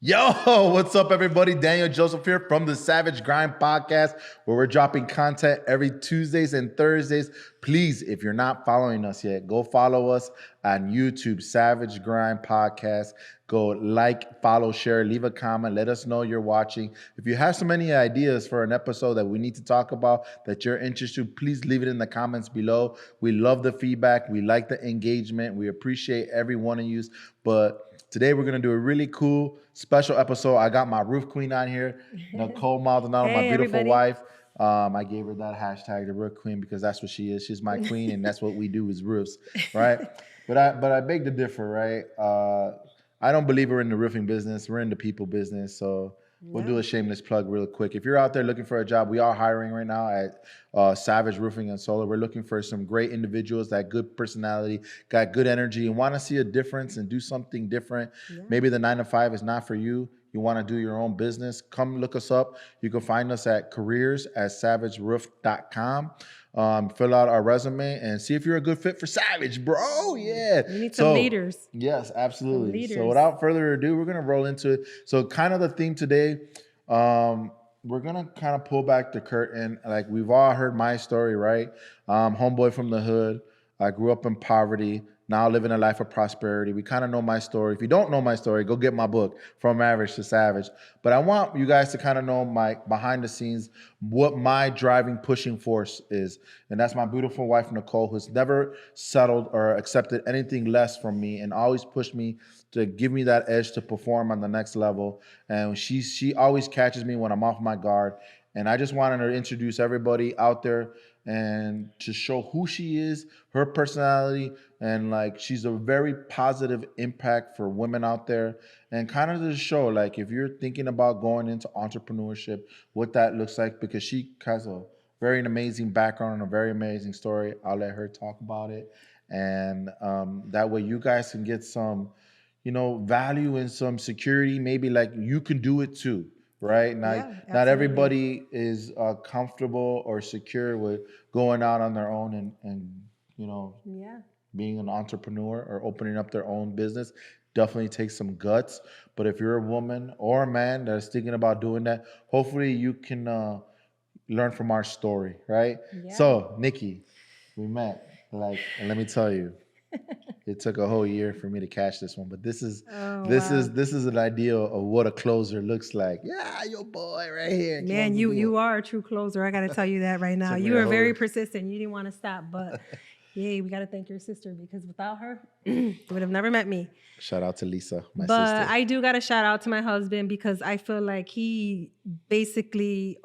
Yo, what's up, everybody? Daniel Joseph here from the Savage Grind Podcast, where we're dropping content every Tuesdays and Thursdays. Please, if you're not following us yet, go follow us on YouTube, Savage Grind Podcast. Go like, follow, share, leave a comment. Let us know you're watching. If you have so many ideas for an episode that we need to talk about that you're interested, please leave it in the comments below. We love the feedback. We like the engagement. We appreciate every one of you. But today we're going to do a really cool special episode. I got my roof queen on here, Nicole Maldonado, my beautiful wife. I gave her that hashtag, the roof queen, because that's what she is. She's my queen, and that's what we do is roofs, right? But I beg to differ, right? I don't believe we're in the roofing business. We're in the people business. So we'll do a shameless plug real quick. If you're out there looking for a job, we are hiring right now at Savage Roofing and Solar. We're looking for some great individuals that good personality, got good energy, and want to see a difference and do something different. Yeah. Maybe the 9-to-5 is not for you. You want to do your own business, come look us up. You can find us at careers@savageroof.com. Fill out our resume and see if you're a good fit for Savage, bro. Yeah. We need some leaders. Yes, absolutely. So without further ado, we're going to roll into it. So kind of the theme today, we're going to kind of pull back the curtain. Like we've all heard my story, right? Homeboy from the hood. I grew up in poverty. Now living a life of prosperity. We kind of know my story. If you don't know my story, go get my book, From Average to Savage. But I want you guys to kind of know my behind the scenes, what my driving, pushing force is. And that's my beautiful wife, Nicole, who's never settled or accepted anything less from me and always pushed me to give me that edge to perform on the next level. And she always catches me when I'm off my guard. And I just wanted to introduce everybody out there and to show who she is, her personality, and like she's a very positive impact for women out there. And kind of to show, like, if you're thinking about going into entrepreneurship, what that looks like, because she has a very amazing background and a very amazing story. I'll let her talk about it. And that way you guys can get some, value and some security. Maybe like you can do it too. Right? Not everybody is comfortable or secure with going out on their own and being an entrepreneur or opening up their own business. Definitely takes some guts. But if you're a woman or a man that's thinking about doing that, hopefully you can learn from our story, right? Yeah. So, Nikki, we met. And let me tell you, it took a whole year for me to catch this one, but this is an idea of what a closer looks like. Yeah, your boy right here. Man, you are a true closer. I got to tell you that right now. You were very persistent. You didn't want to stop, but yeah, we got to thank your sister, because without her, you would have never met me. Shout out to Lisa, my sister. But I do got to shout out to my husband, because I feel like he basically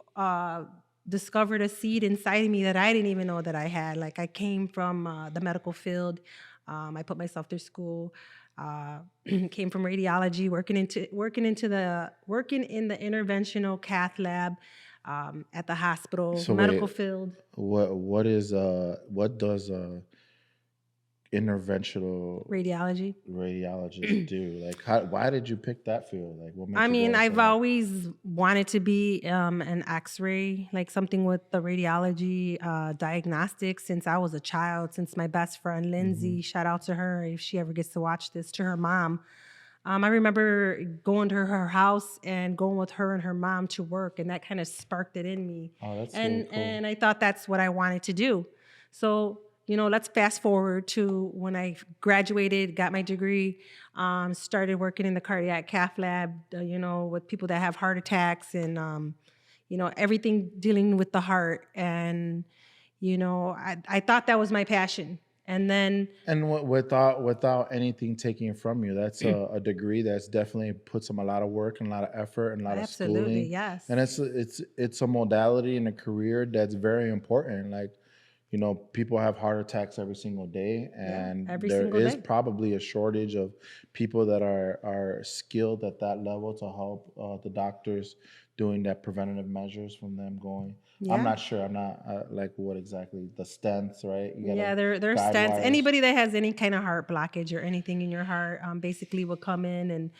discovered a seed inside of me that I didn't even know that I had. Like, I came from the medical field. I put myself through school, came from radiology, working in the interventional cath lab at the hospital, medical field. What does interventional radiologist do? Like, why did you pick that field? Like, what made I've always wanted to be an X-ray, like something with the radiology diagnostics since I was a child. Since my best friend Lindsay, shout out to her if she ever gets to watch this, to her mom. I remember going to her house and going with her and her mom to work, and that kind of sparked it in me. Oh, that's really cool. And I thought that's what I wanted to do. So, let's fast forward to when I graduated, got my degree, started working in the cardiac cath lab, with people that have heart attacks and, everything dealing with the heart. And, I thought that was my passion. And then... And without anything taken from you, that's a degree that's definitely puts a lot of work and a lot of effort and a lot of schooling. Absolutely, yes. And it's a modality and a career that's very important. Like, people have heart attacks every single day, and there is probably a shortage of people that are skilled at that level to help the doctors doing that preventative measures from them going. Yeah. I'm not sure. I'm not like what exactly the stents, right? There are stents. Anybody that has any kind of heart blockage or anything in your heart basically will come in and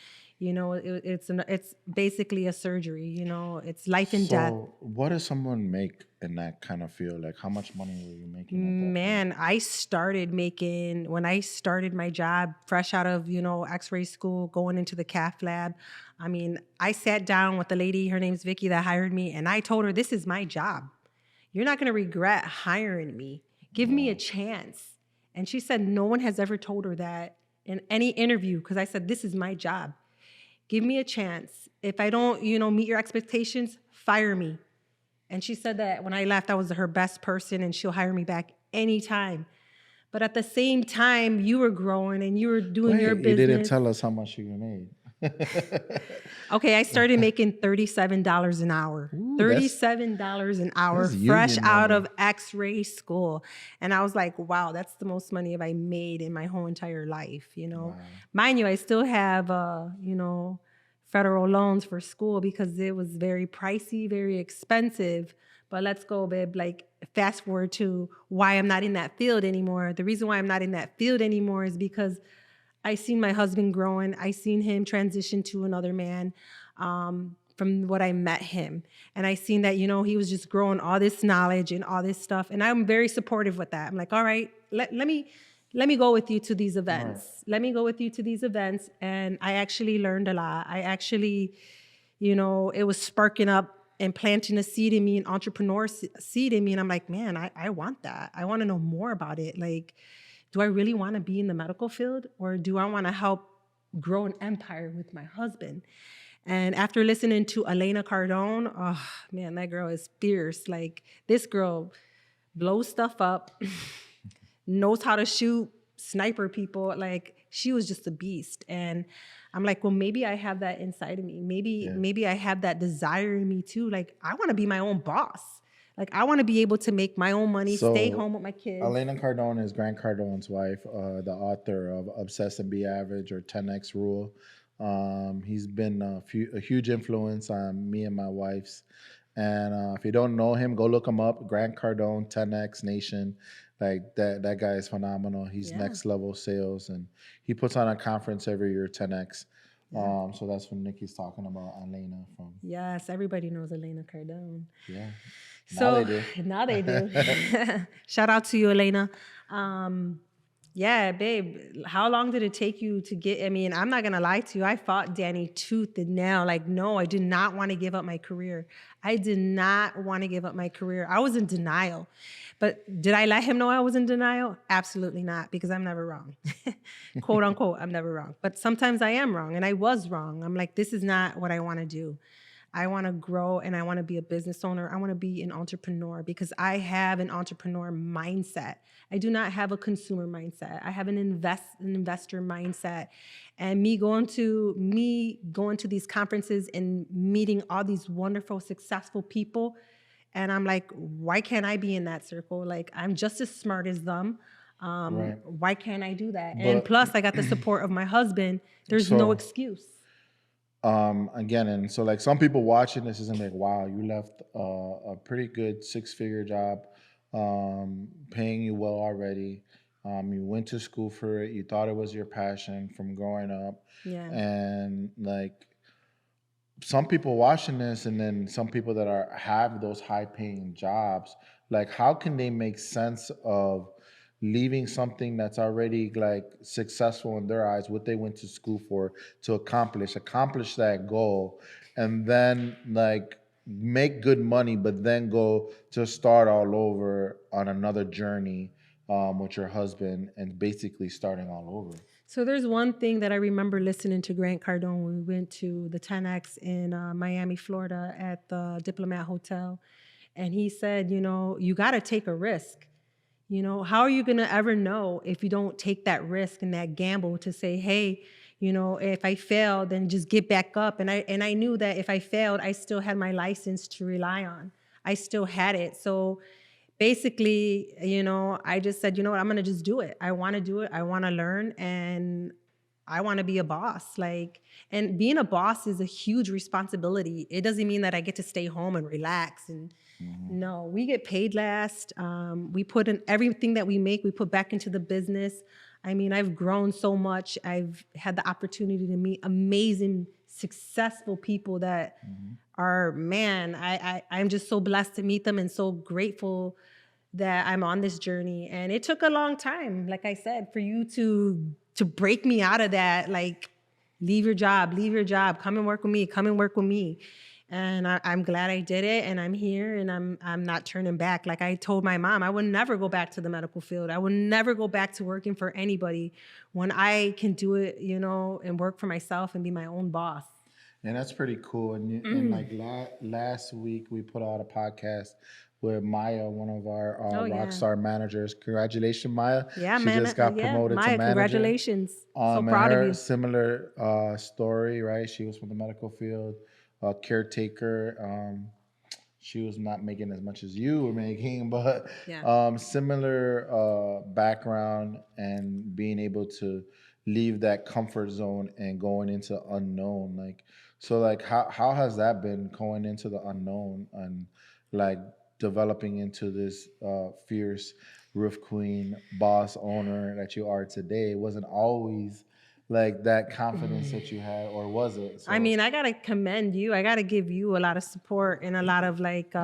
It's basically a surgery. It's life and death. So, what does someone make in that kind of field? Like, how much money were you making at that point? Man, I started making, when I started my job, fresh out of, x-ray school, going into the cath lab. I mean, I sat down with the lady, her name's Vicky, that hired me, and I told her, this is my job. You're not going to regret hiring me. Give me a chance. And she said no one has ever told her that in any interview, because I said, this is my job. Give me a chance. If I don't, meet your expectations, fire me. And she said that when I left, I was her best person and she'll hire me back anytime. But at the same time, you were growing and you were doing your business. You didn't tell us how much you made. Okay, I started making $37 an hour. Ooh, $37 an hour, fresh out of x-ray school. And I was like, wow, that's the most money I made in my whole entire life, Wow. Mind you, I still have, federal loans for school because it was very pricey, very expensive. But let's go, babe. Like, fast forward to why I'm not in that field anymore. The reason why I'm not in that field anymore is because I seen my husband growing. I seen him transition to another man from what I met him. And I seen that, he was just growing all this knowledge and all this stuff. And I'm very supportive with that. I'm like, all right, let me go with you to these events. Right. Let me go with you to these events. And I actually learned a lot. I actually, it was sparking up and planting a seed in me, an entrepreneur seed in me. And I'm like, man, I want that. I want to know more about it. Like, do I really want to be in the medical field, or do I want to help grow an empire with my husband? And after listening to Elena Cardone, oh man, that girl is fierce. Like, this girl blows stuff up, knows how to shoot, sniper people. Like, she was just a beast. And I'm like, well, maybe I have that inside of me. Maybe I have that desire in me too. Like, I want to be my own boss. Like, I want to be able to make my own money, stay home with my kids. Elena Cardone is Grant Cardone's wife, the author of Obsess and Be Average, or 10X Rule. He's been a huge influence on me and my wife's. And if you don't know him, go look him up. Grant Cardone, 10X Nation. Like, that guy is phenomenal. He's next level sales, and he puts on a conference every year, 10X. Yeah. So that's what Nikki's talking about, Elena from. Yes, everybody knows Elena Cardone. Yeah. Now they do. Shout out to you, Elena. Yeah, babe, how long did it take you to get, I'm not going to lie to you. I fought Danny tooth and nail. Like, no, I did not want to give up my career. I did not want to give up my career. I was in denial. But did I let him know I was in denial? Absolutely not, because I'm never wrong. Quote unquote, I'm never wrong. But sometimes I am wrong, and I was wrong. I'm like, this is not what I want to do. I want to grow, and I want to be a business owner. I want to be an entrepreneur because I have an entrepreneur mindset. I do not have a consumer mindset. I have an investor mindset. And me going to these conferences and meeting all these wonderful, successful people, and I'm like, why can't I be in that circle? Like, I'm just as smart as them. Right. Why can't I do that? And plus, I got the support of my husband. There's no excuse. Again, and so, like, some people watching this isn't like, wow, you left a pretty good 6-figure job, paying you well already. You went to school for it. You thought it was your passion from growing up. Yeah. And like, some people watching this, and then some people that have those high paying jobs, like, how can they make sense of leaving something that's already like successful in their eyes, what they went to school for, to accomplish that goal, and then like make good money, but then go to start all over on another journey with your husband, and basically starting all over? So there's one thing that I remember listening to Grant Cardone when we went to the 10X in Miami, Florida at the Diplomat Hotel. And he said, you got to take a risk. How are you going to ever know if you don't take that risk and that gamble to say, hey, if I fail, then just get back up. And I knew that if I failed, I still had my license to rely on. I still had it. So basically, I just said, what, I'm going to just do it. I want to do it. I want to learn, and I want to be a boss. And being a boss is a huge responsibility. It doesn't mean that I get to stay home and relax. And no, we get paid last. We put in everything that we make, we put back into the business. I mean, I've grown so much. I've had the opportunity to meet amazing, successful people that are, man, I'm just so blessed to meet them and so grateful that I'm on this journey. And it took a long time, like I said, for you to break me out of that, like, leave your job, come and work with me. And I'm glad I did it, and I'm here, and I'm not turning back. Like I told my mom, I would never go back to the medical field. I would never go back to working for anybody when I can do it, and work for myself and be my own boss. And that's pretty cool. And like last week, we put out a podcast with Maya, one of our Oh rock yeah, star managers. Congratulations, Maya. yeah, She man. just got Yeah, promoted to Maya, manager. congratulations. So And proud of her you. similar story, right? She was from the medical field, caretaker. She was not making as much as you were making, but Yeah. similar background, and being able to leave that comfort zone and going into unknown. Like, so like how has that been, going into the unknown and like developing into this fierce roof queen, boss owner that you are today? It wasn't always like that confidence that you had, or was it? I So mean, I gotta commend you. I gotta give you a lot of support and a lot of like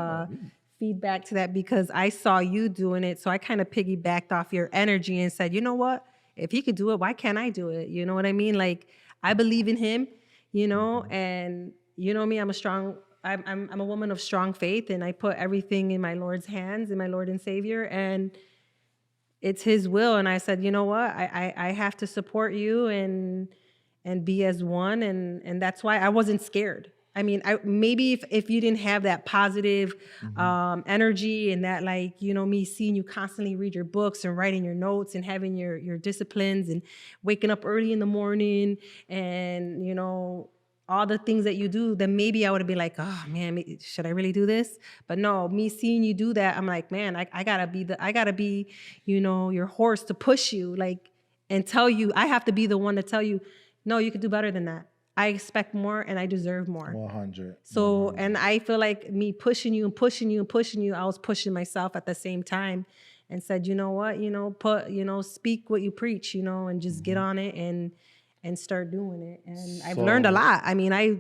feedback to that, because I saw you doing it. So I kind of piggybacked off your energy and said, you know what? If he could do it, why can't I do it? You know what I mean? Like, I believe in him, and you know me, I'm a strong, I'm a woman of strong faith, and I put everything in my Lord's hands, in my Lord and Savior, and it's his will. And I said, you know what? I have to support you and be as one. And that's why I wasn't scared. I mean, maybe if you didn't have that positive energy, and that, like, me seeing you constantly read your books and writing your notes and having your disciplines and waking up early in the morning, and all the things that you do, then maybe I would have been like, oh man, should I really do this? But no, me seeing you do that, I'm like, man, I gotta be, your horse to push you, like, and tell you, I have to be the one to tell you, no, you could do better than that. I expect more and I deserve more. 100. So, and I feel like me pushing you and pushing you and pushing you, I was pushing myself at the same time, and said, you know what, speak what you preach, and just get on it and start doing it. And I've learned a So lot. I mean, out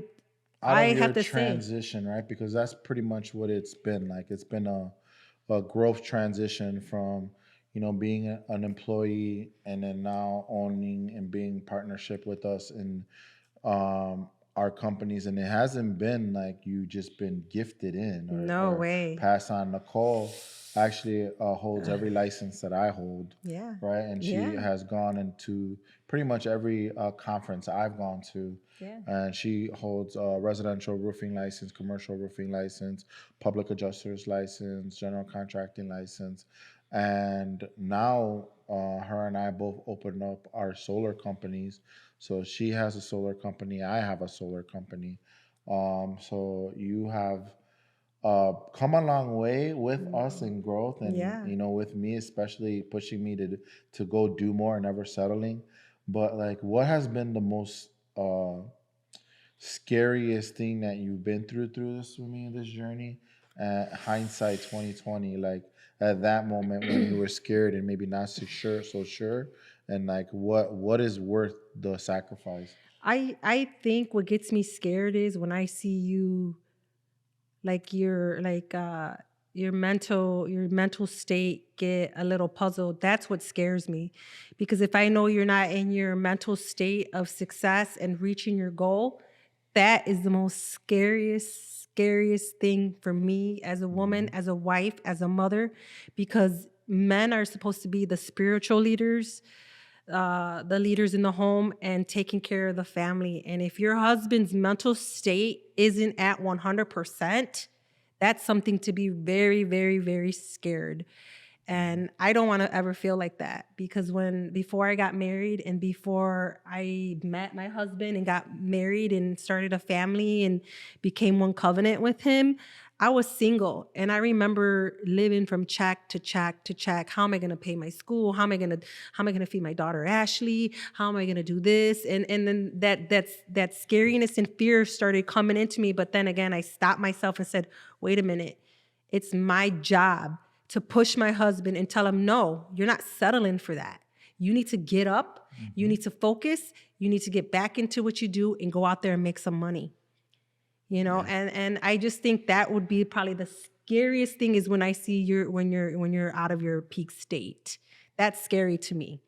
I of your have to say, transition, right? Because that's pretty much what it's been like. It's been a growth transition from, being an employee, and then now owning and being partnership with us in our companies. And it hasn't been like you just been gifted in, no or way. passed on. Nicole actually holds every license that I hold, Yeah. right? And she Yeah. has gone into pretty much every conference I've gone to. Yeah. And she holds a residential roofing license, commercial roofing license, public adjuster's license, general contracting license. And now her and I both opened up our solar companies. So she has a solar company, I have a solar company. So you have come a long way with us in growth, and Yeah. with me, especially pushing me to go do more and never settling. But like, what has been the most scariest thing that you've been through this with me in this journey? Hindsight 2020, like at that moment when you were scared and maybe not so sure, and like what is worth the sacrifice? I think what gets me scared is when I see you, like, your mental state get a little puzzled. That's what scares me, because if I know you're not in your mental state of success and reaching your goal, that is the most scariest thing for me as a woman, as a wife, as a mother, because men are supposed to be the spiritual leaders, the leaders in the home, and taking care of the family. And if your husband's mental state isn't at 100%, that's something to be very, very, very scared. And I don't want to ever feel like that, because before I got married and before I met my husband and got married and started a family and became one covenant with him, I was single. And I remember living from check to check to check. How am I going to pay my school? How am I going to feed my daughter Ashley? How am I going to do this? And then that scariness and fear started coming into me. But then again, I stopped myself and said, wait a minute. It's my job to push my husband and tell him, no, you're not settling for that. You need to get up, you need to focus, you need to get back into what you do and go out there and make some money. You know, and I just think that would be probably the scariest thing is when I see when you're out of your peak state. That's scary to me.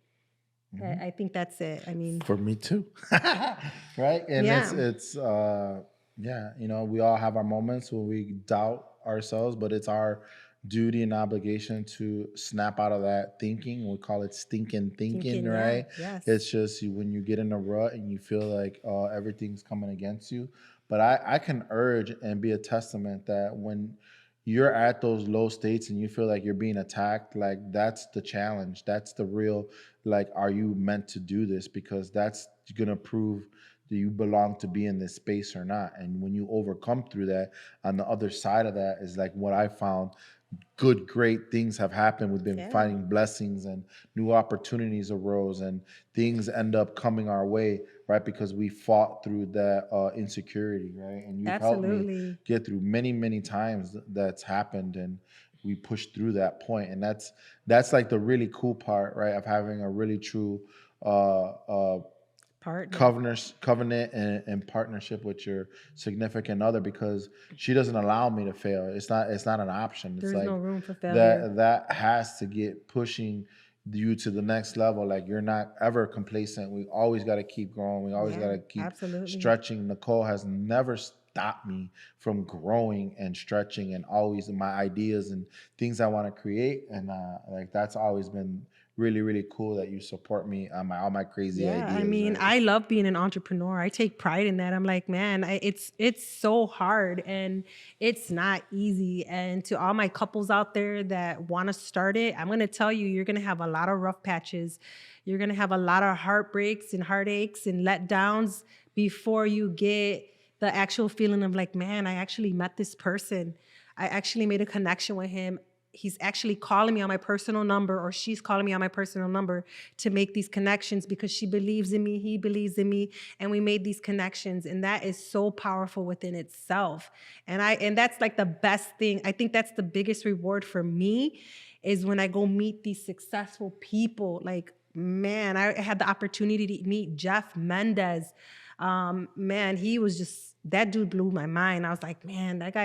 I think that's it. I mean, For me too. Right? And yeah, it's yeah, you know, we all have our moments when we doubt ourselves, but it's our duty and obligation to snap out of that thinking. We call it stinking thinking, thinking, yeah, right? yes, It's just when you get in a rut and you feel like everything's coming against you. But I can urge and be a testament that when you're at those low states and you feel like you're being attacked, like that's the challenge. That's the real, like, are you meant to do this? Because that's gonna prove that you belong to be in this space or not. And when you overcome through that, on the other side of that is like what I found, good, great things have happened. We've been yeah, finding blessings and new opportunities arose and things end up coming our way, right? Because we fought through that insecurity, right? And you've helped me absolutely. get through many, many times that's happened, and we pushed through that point. And that's like the really cool part, right? Of having a really true Partner. covenant and partnership with your significant other, because she doesn't allow me to fail. It's not an option. It's There's no like room for failure. that has to get pushing you to the next level. Like, you're not ever complacent. We always got to keep growing. We always got Yeah, to keep absolutely. stretching. Nicole has never stopped me from growing and stretching, and always my ideas and things I want to create. And like, that's always been really, really cool that you support me on my all my crazy Yeah, I ideas, mean, right? I love being an entrepreneur. I take pride in that. I'm like, man, it's so hard and it's not easy. And to all my couples out there that want to start it, I'm going to tell you, you're going to have a lot of rough patches. You're going to have a lot of heartbreaks and heartaches and letdowns before you get the actual feeling of like, man, I actually met this person. I actually made a connection with him. He's actually calling me on my personal number, or she's calling me on my personal number to make these connections because she believes in me, he believes in me, and we made these connections. And that is so powerful within itself. And that's like the best thing. I think that's the biggest reward for me is when I go meet these successful people. Like, man, I had the opportunity to meet Jeff Mendez. Man, he was just, that dude blew my mind. I was like, man, that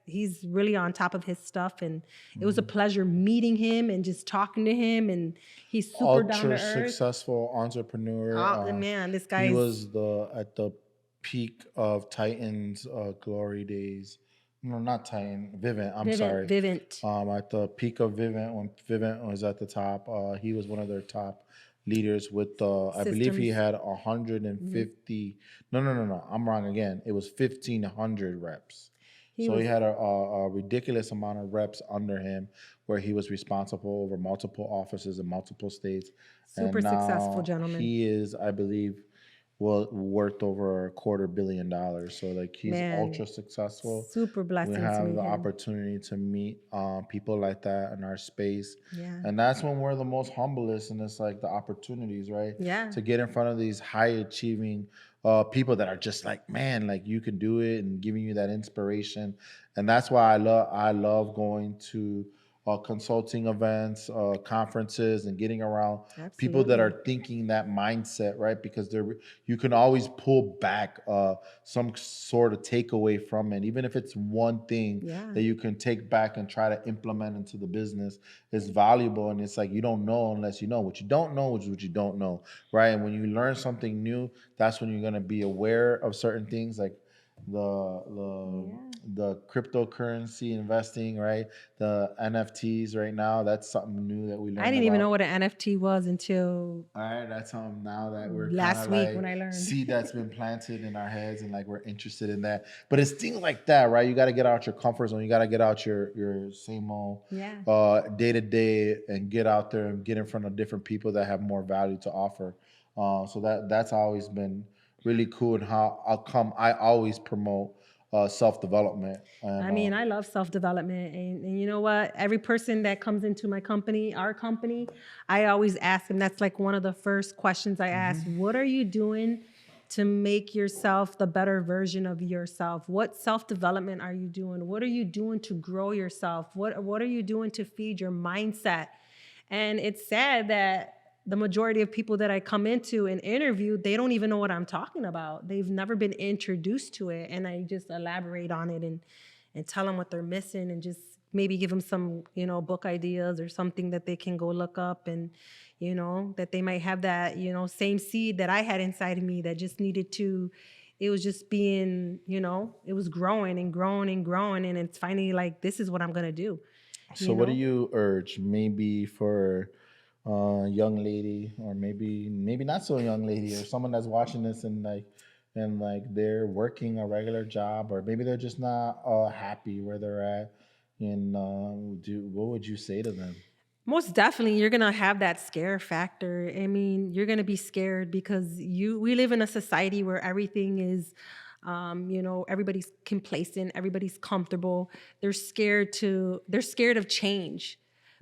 he's really on top of his stuff. And it was a pleasure meeting him and just talking to him. And he's super down to Ultra earth. successful entrepreneur. Oh, man, this He guy's was the at the peak of Titan's glory days. No, not Titan, Vivint. I'm sorry. Vivint. At the peak of Vivint, when Vivint was at the top, he was one of their top leaders with I believe he Systems. had 150. No. I'm wrong again. It was 1,500 reps. He So he was had a ridiculous amount of reps under him, where he was responsible over multiple offices in multiple states. super And successful now gentleman. he is, I believe, well, worth over $250 million. So like, he's Man, ultra successful. super We blessing to have meet the him. opportunity to meet people like that in our space, Yeah. and that's when we're the most humblest. And it's like the opportunities, right, Yeah. to get in front of these high achieving people that are just like, man, like, you can do it, and giving you that inspiration. And that's why I love going to consulting events, conferences, and getting around people that Absolutely. are thinking that mindset, right? Because you can always pull back some sort of takeaway from it, even if it's one thing Yeah. that you can take back and try to implement into the business. Is valuable. And it's like, you don't know unless you know. What you don't know is what you don't know, right? And when you learn something new, that's when you're going to be aware of certain things, like the the Yeah. the cryptocurrency investing, right? The NFTs right now, that's something new that we I learned didn't even know about. what an NFT was until All right, that's something now that we're kind last of week like when I learned. seed that's been planted in our heads, and like we're interested in that. But it's things like that, right? You got to get out your comfort zone. You got to get out your same old Yeah. day to day, and get out there and get in front of different people that have more value to offer. So that's always been really cool, and how I always promote self development. And I mean, I love self development. And you know what? Every person that comes into my company, our company, I always ask them. That's like one of the first questions I ask. What are you doing to make yourself the better version of yourself? What self development are you doing? What are you doing to grow yourself? What are you doing to feed your mindset? And it's sad that the majority of people that I come into and interview, they don't even know what I'm talking about. They've never been introduced to it. And I just elaborate on it and tell them what they're missing and just maybe give them some, book ideas or something that they can go look up, and, that they might have that, same seed that I had inside of me that just needed to, it was just being, it was growing and growing and growing. And it's finally like, this is what I'm going to do. So what do you urge maybe for a young lady, or maybe not so young lady, or someone that's watching this and they're working a regular job, or maybe they're just not happy where they're at, and what would you say to them? Most definitely, you're gonna have that scare factor. I mean, you're gonna be scared because we live in a society where everything is, everybody's complacent, everybody's comfortable. They're scared of change.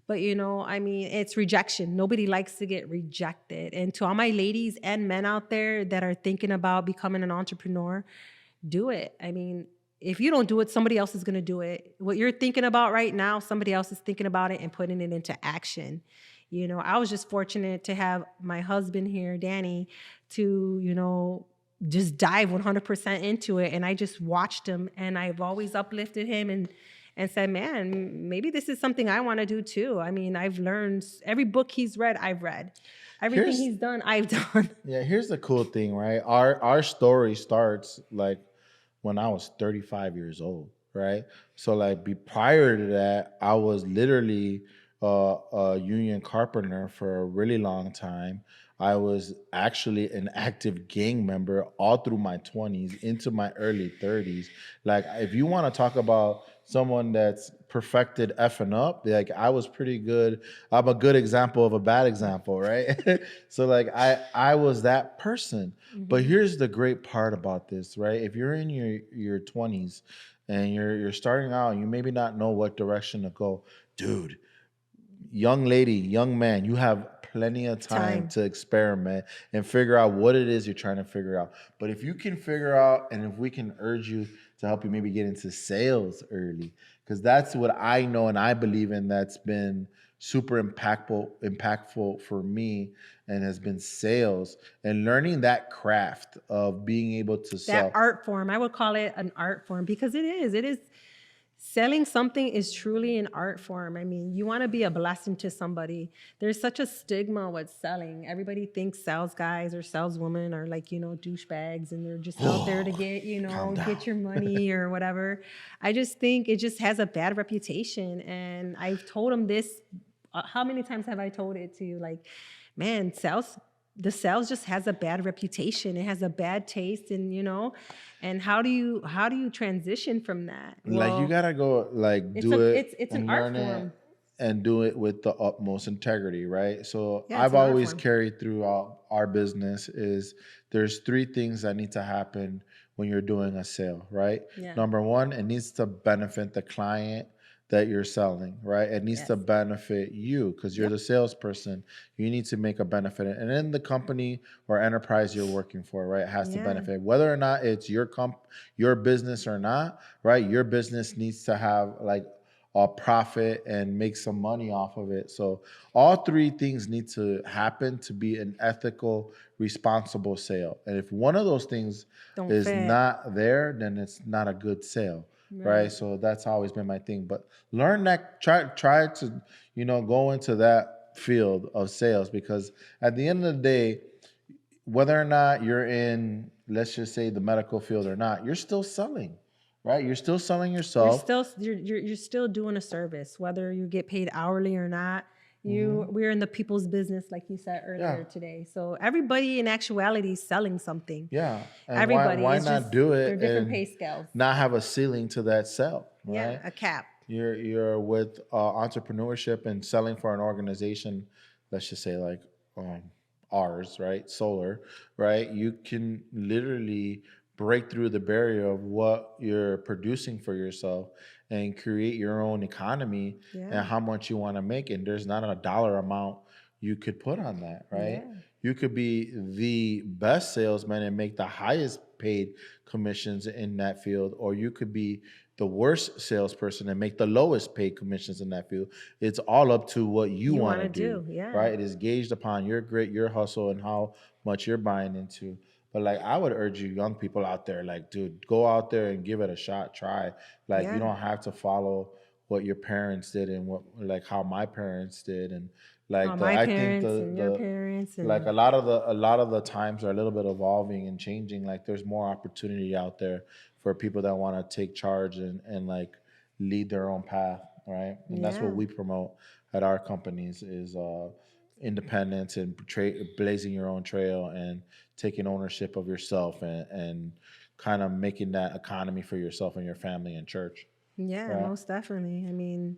But I mean, it's rejection. Nobody likes to get rejected. And to all my ladies and men out there that are thinking about becoming an entrepreneur, do it. I mean, if you don't do it, somebody else is going to do it. What you're thinking about right now, somebody else is thinking about it and putting it into action. I was just fortunate to have my husband here, Danny, to, just dive 100% into it. And I just watched him, and I've always uplifted him and said, man, maybe this is something I want to do too. I mean, I've learned every book he's read, I've read. Everything he's done, I've done. Yeah, here's the cool thing, right? Our story starts like when I was 35 years old, right? So like prior to that, I was literally a union carpenter for a really long time. I was actually an active gang member all through my 20s into my early 30s. Like, if you want to talk about someone that's perfected effing up, like, I was pretty good. I'm a good example of a bad example, right? So like I was that person. But here's the great part about this, right? If you're in your 20s and you're starting out, you maybe not know what direction to go, dude. Young lady, young man, you have plenty of time to experiment and figure out what it is you're trying to figure out. But if you can figure out, and if we can urge you to help you maybe get into sales early, because that's what I know and I believe in, that's been super impactful for me, and has been sales and learning that craft of being able to sell. That art form, I would call it an art form, because it is. Selling something is truly an art form. I mean, you want to be a blessing to somebody. There's such a stigma with selling. Everybody thinks sales guys or saleswomen are like, douchebags, and they're just out there to get, get your money or whatever. I just think it just has a bad reputation. And I've told them this. How many times have I told it to you? Like, man, the sales just has a bad reputation. It has a bad taste, and how do you transition from that? Like, you gotta go like do it It's an and art learn it form. and do it with the utmost integrity, right? So Yeah, it's I've an art always form. carried throughout our business is there's three things that need to happen when you're doing a sale, right? Yeah. Number one, it needs to benefit the client that you're selling, right? It needs to Yes. benefit you because you're Yep. the salesperson. You need to make a benefit. And then the company or enterprise you're working for, right, has to Yeah. benefit. Whether or not it's your business or not, right? Your business needs to have like a profit and make some money off of it. So all three things need to happen to be an ethical, responsible sale. And if one of those things Don't is fit. not there, then it's not a good sale. Right. So that's always been my thing. But learn that, try to, go into that field of sales, because at the end of the day, whether or not you're in, let's just say, the medical field or not, you're still selling, right? You're still selling yourself. You're still doing a service, whether you get paid hourly or not. We're in the people's business, like you said earlier today. So everybody in actuality is selling something. Yeah. And Everybody. why It's not just do they're it different and pay scales. not have a ceiling to that sell, Yeah, right? a cap. You're with entrepreneurship and selling for an organization, let's just say like ours, right? Solar, right? You can literally break through the barrier of what you're producing for yourself and create your own economy and Yeah. how much you want to make. And there's not a dollar amount you could put on that, right? Yeah. You could be the best salesman and make the highest paid commissions in that field, or you could be the worst salesperson and make the lowest paid commissions in that field. It's all up to what you You want want to to do, do, yeah. right? It is gauged upon your grit, your hustle, and how much you're buying into. But like, I would urge you, young people out there, like, dude, go out there and give it a shot. Try. Like, you Yeah. don't have to follow what your parents did and what, like, how my parents did, and How like my I think parents and your parents like and a lot of the times are a little bit evolving and changing. Like, there's more opportunity out there for people that want to take charge and like lead their own path, right? And that's what yeah. we promote at our companies is independence and blazing your own trail and taking ownership of yourself and kind of making that economy for yourself and your family and church, Yeah, right? most definitely. I mean,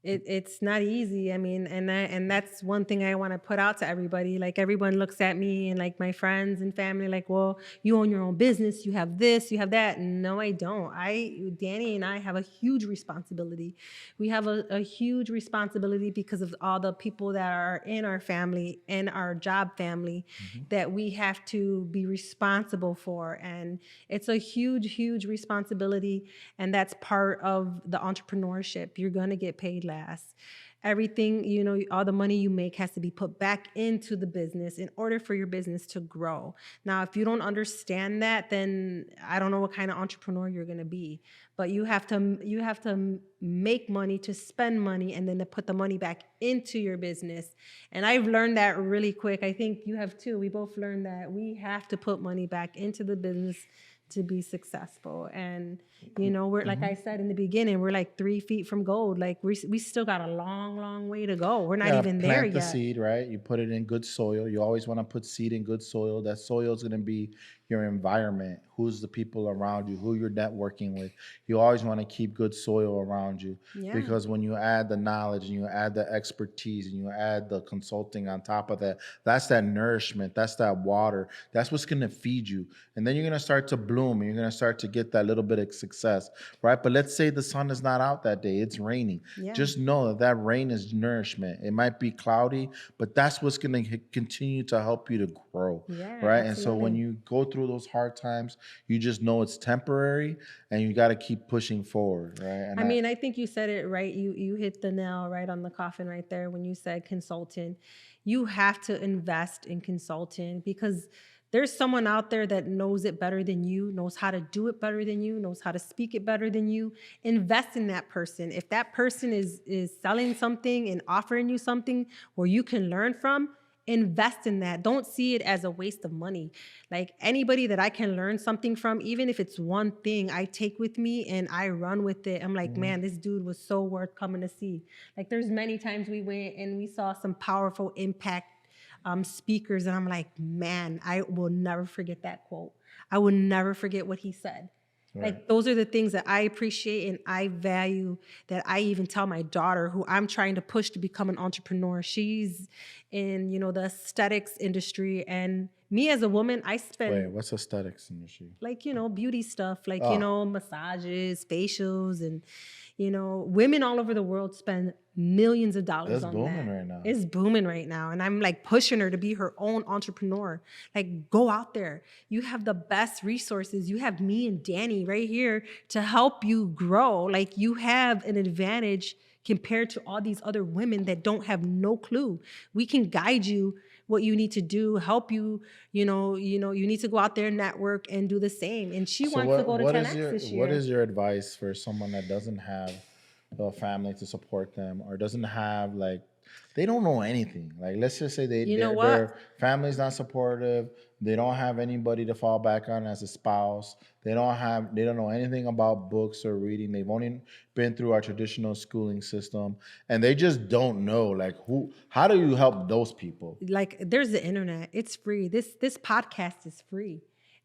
it's not easy. I mean, and that's one thing I want to put out to everybody. Like everyone looks at me and like my friends and family, like, well, you own your own business, you have this, you have that. No, I don't. Danny and I have a huge responsibility. We have a huge responsibility because of all the people that are in our family and our job family Mm-hmm. that we have to be responsible for. And it's a huge, huge responsibility. And that's part of the entrepreneurship. You're going to get paid last. Everything, all the money you make has to be put back into the business in order for your business to grow. Now, if you don't understand that, then I don't know what kind of entrepreneur you're going to be. But you have to make money to spend money and then to put the money back into your business. And I've learned that really quick. I think you have too. We both learned that we have to put money back into the business to be successful. And we're, like Mm-hmm. I said in the beginning, we're like 3 feet from gold. Like we still got a long, long way to go. We're not Yeah, even there plant the yet. seed, right? You put it in good soil. You always want to put seed in good soil. That soil is going to be your environment. Who's the people around you? Who you're networking with? You always want to keep good soil around you, Yeah. because when you add the knowledge and you add the expertise and you add the consulting on top of that, that's that nourishment. That's that water. That's what's going to feed you. And then you're going to start to bloom and you're going to start to get that little bit of success, right? But let's say the sun is not out that day. It's raining. Yeah. Just know that that rain is nourishment. It might be cloudy, but that's what's going to continue to help you to grow, Yeah, right? And so when absolutely. you go through those hard times, you just know it's temporary and you got to keep pushing forward, right? And I mean, I think you said it right. You hit the nail right on the coffin right there when you said consultant. You have to invest in consulting because there's someone out there that knows it better than you, knows how to do it better than you, knows how to speak it better than you. Invest in that person. If that person is selling something and offering you something where you can learn from, invest in that. Don't see it as a waste of money. Like anybody that I can learn something from, even if it's one thing I take with me and I run with it, I'm like, Mhm. man, this dude was so worth coming to see. Like there's many times we went and we saw some powerful impact speakers, and I'm like, man, I will never forget that quote. I will never forget what he said. Right. Like those are the things that I appreciate and I value, that I even tell my daughter, who I'm trying to push to become an entrepreneur. She's in, the aesthetics industry, and me as a woman, I Wait, spend what's aesthetics industry? like, beauty stuff, like, Oh, massages, facials, and, women all over the world spend millions of dollars that's on booming that. right now. It's booming right now. And I'm like pushing her to be her own entrepreneur. Like, go out there. You have the best resources. You have me and Danny right here to help you grow. Like, you have an advantage compared to all these other women that don't have no clue. We can guide you what you need to do, help you, you need to go out there, network, and do the same. And she So wants to go to what 10X this what year. is your advice for someone that doesn't have a family to support them, or doesn't have, like, they don't know anything? Like, let's just say You know their what? family's not supportive. They don't have anybody to fall back on as a spouse. They don't know anything about books or reading. They've only been through our traditional schooling system, and they just don't know, like, how do you help those people? Like, there's the internet. It's free. This podcast is free.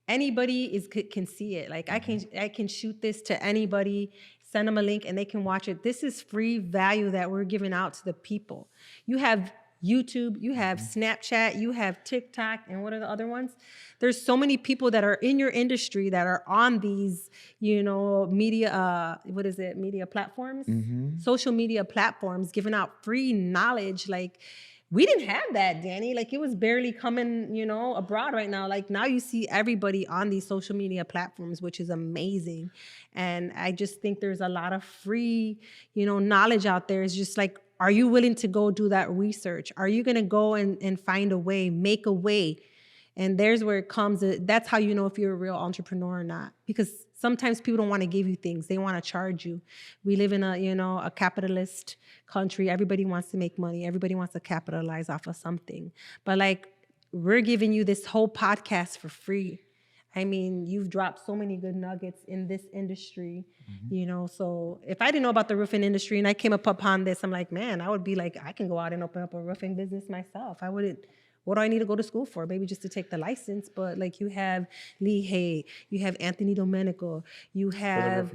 Anybody can see it. Like, Mhm. I can shoot this to anybody, send them a link, and they can watch it. This is free value that we're giving out to the people. You have YouTube, you have Mhm. Snapchat, you have TikTok, and what are the other ones? There's so many people that are in your industry that are on these, media, what is it? Media platforms, Mhm. social media platforms, giving out free knowledge. Like, we didn't have that, Danny. Like, it was barely coming, abroad right now. Like, now you see everybody on these social media platforms, which is amazing. And I just think there's a lot of free, knowledge out there. It's just like, are you willing to go do that research? Are you going to go and find a way, make a way? And there's where it comes. That's how you know if you're a real entrepreneur or not. Because sometimes people don't want to give you things. They want to charge you. We live in a capitalist country. Everybody wants to make money. Everybody wants to capitalize off of something. But like, we're giving you this whole podcast for free. I mean, you've dropped so many good nuggets in this industry, so if I didn't know about the roofing industry and I came upon this, I'm like, man, I would be like, I can go out and open up a roofing business myself. I wouldn't. What do I need to go to school for? Maybe just to take the license. But like, you have Lee Hay, you have Anthony Domenico, you have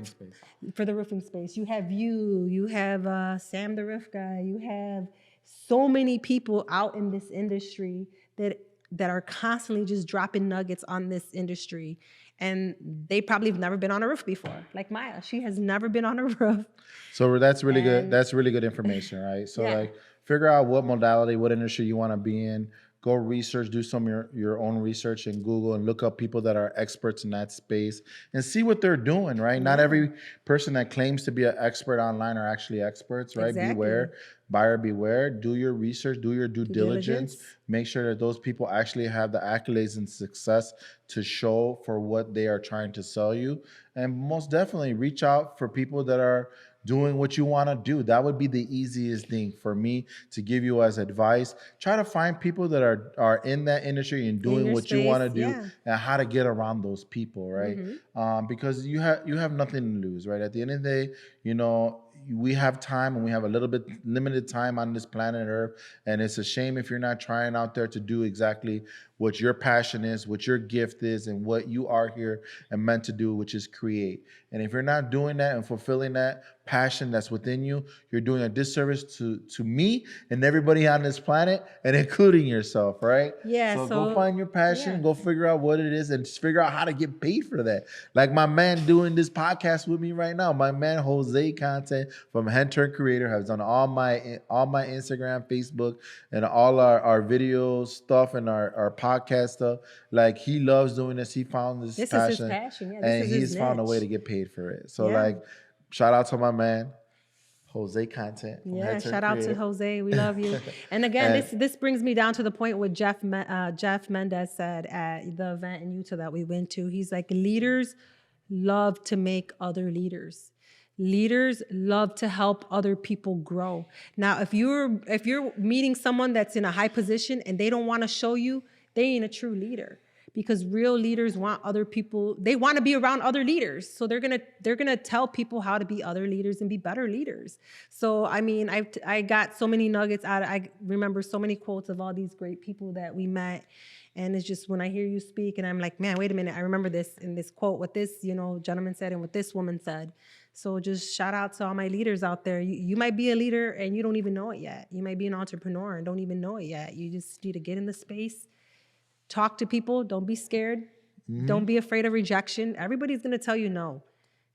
for the roofing space. You have you have Sam the roof guy. You have so many people out in this industry that are constantly just dropping nuggets on this industry. And they probably have never been on a roof before. Like Maya, she has never been on a roof. So that's really good. That's really good information, right? So like, figure out what modality, what industry you want to be in. Go research, do some of your own research in Google and look up people that are experts in that space and see what they're doing, right? Not every person that claims to be an expert online are actually experts, right? Exactly. Beware, buyer beware. Do your research, do your due diligence. Make sure that those people actually have the accolades and success to show for what they are trying to sell you. And most definitely reach out for people that are doing what you want to do. That would be the easiest thing for me to give you as advice. Try to find people that are in that industry and doing what you want to do, and how to get around those people, right? Because you have nothing to lose, right? At the end of the day, we have time, and we have a little bit limited time on this planet Earth, and it's a shame if you're not trying out there to do exactly what your passion is, what your gift is, and what you are here and meant to do, which is create. And if you're not doing that and fulfilling that passion that's within you, you're doing a disservice to me and everybody on this planet, and including yourself, right? Yeah. So go find your passion, go figure out what it is, and just figure out how to get paid for that. Like my man doing this podcast with me right now, my man Jose Content from Head Turn Creator has done all my Instagram, Facebook, and all our videos stuff and our podcast stuff. Like, he loves doing this. He found this passion. Is his passion. Yeah, and he's found a way to get paid for it. So like, shout out to my man Jose Content. Yeah, shout out to Jose. We love you. And again, this brings me down to the point what Jeff Mendez said at the event in Utah that we went to. He's like, leaders love to make other leaders. Leaders love to help other people grow. Now, if you're meeting someone that's in a high position and they don't want to show you, they ain't a true leader. Because real leaders want other people, they want to be around other leaders. So they're gonna tell people how to be other leaders and be better leaders. So I mean, I got so many nuggets out of, I remember so many quotes of all these great people that we met. And it's just when I hear you speak and I'm like, man, wait a minute, I remember this in this quote, what this gentleman said and what this woman said. So just shout out to all my leaders out there. You might be a leader and you don't even know it yet. You might be an entrepreneur and don't even know it yet. You just need to get in the space. Talk to people. Don't be scared. Don't be afraid of rejection. Everybody's going to tell you no.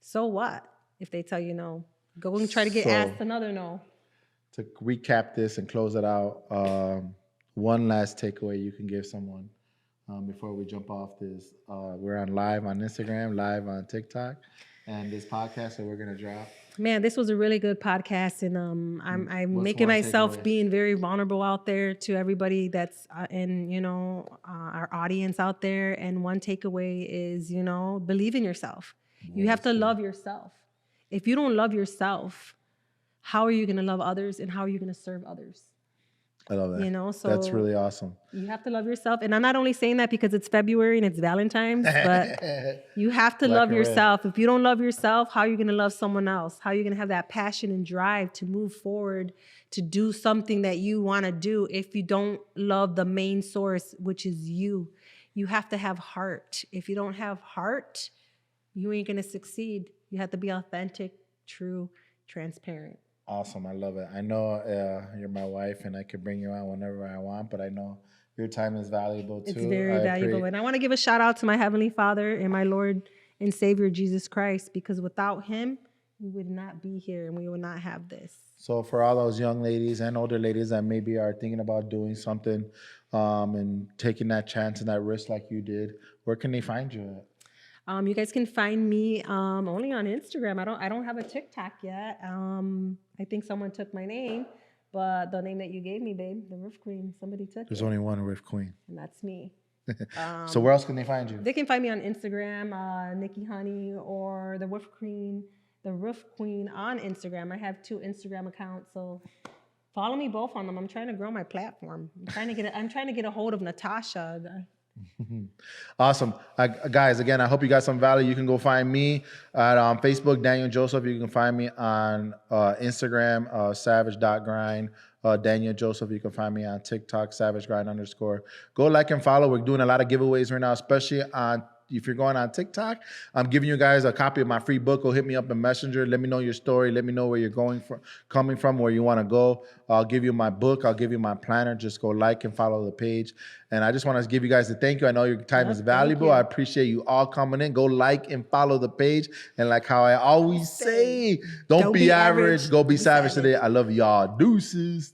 So what if they tell you no? Go and try to get asked another no. To recap this and close it out, one last takeaway you can give someone before we jump off this. We're on live on Instagram, live on TikTok, and this podcast that we're going to drop. Man, this was a really good podcast, and I'm making myself being very vulnerable out there to everybody that's in our audience out there. And one takeaway is believe in yourself. You have to love yourself. If you don't love yourself, how are you going to love others, and how are you going to serve others? I love that. So that's really awesome. You have to love yourself. And I'm not only saying that because it's February and it's Valentine's, but you have to love yourself. If you don't love yourself, how are you going to love someone else? How are you going to have that passion and drive to move forward, to do something that you want to do if you don't love the main source, which is you? You have to have heart. If you don't have heart, you ain't going to succeed. You have to be authentic, true, transparent. Awesome. I love it. I know you're my wife and I could bring you on whenever I want, but I know your time is valuable too. It's very valuable. And I want to give a shout out to my Heavenly Father and my Lord and Savior, Jesus Christ, because without him, we would not be here and we would not have this. So for all those young ladies and older ladies that maybe are thinking about doing something and taking that chance and that risk like you did, where can they find you at? You guys can find me only on Instagram. I don't have a TikTok yet. I think someone took my name, but the name that you gave me, babe, the Roof Queen, somebody took There's it. only one Riff Queen. And that's me. So where else can they find you? They can find me on Instagram, Nikki Honey, or the Roof Queen on Instagram. I have 2 Instagram accounts, so follow me both on them. I'm trying to grow my platform. I'm trying to get a hold of Natasha. Awesome. Guys, again, I hope you got some value. You can go find me at Facebook, Daniel Joseph. You can find me on Instagram, savage.grind. Daniel Joseph. You can find me on TikTok, savagegrind_. Go like and follow. We're doing a lot of giveaways right now, especially on if you're going on TikTok. I'm giving you guys a copy of my free book. Go hit me up in Messenger. Let me know your story. Let me know where you're coming from, where you want to go. I'll give you my book. I'll give you my planner. Just go like and follow the page. And I just want to give you guys a thank you. I know your time is valuable. I appreciate you all coming in. Go like and follow the page. And like how I always say, don't be average. Go be savage today. I love y'all. Deuces.